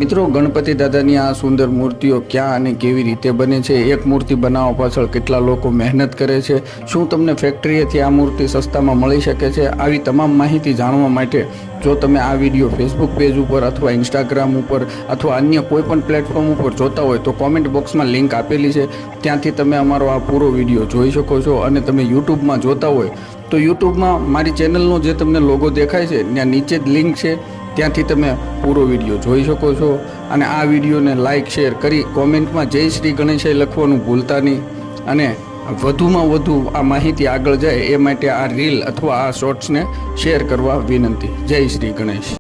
મિત્રો, ગણપતિ દાદાની આ સુંદર મૂર્તિઓ ક્યાં અને કેવી રીતે બને છે, એક મૂર્તિ બનાવવા પાછળ કેટલા લોકો મહેનત કરે છે, શું તમને ફેક્ટરીએથી આ મૂર્તિ સસ્તામાં મળી શકે છે, આવી તમામ માહિતી જાણવા માટે જો તમે આ વિડીયો ફેસબુક પેજ ઉપર અથવા ઇન્સ્ટાગ્રામ ઉપર અથવા અન્ય કોઈ પણ પ્લેટફોર્મ ઉપર જોતા હોય તો કોમેન્ટ બોક્સમાં લિંક આપેલી છે, ત્યાંથી તમે અમારો આ પૂરો વિડીયો જોઈ શકો છો. અને તમે યુટ્યુબમાં જોતા હોય તો યુટ્યુબમાં મારી ચેનલનો જે તમને લોગો દેખાય છે ત્યાં નીચે જ લિંક છે, ત્યાંથી તમે પૂરો વિડીયો જોઈ શકો છો. અને આ વિડીયોને લાઇક શેર કરી કોમેન્ટમાં જય શ્રી ગણેશાય લખવાનું ભૂલતા નહીં. અને વધુમાં વધુ આ માહિતી આગળ જાય એ માટે આ રીલ અથવા આ શોર્ટ્સને શેર કરવા વિનંતી. જય શ્રી ગણેશ.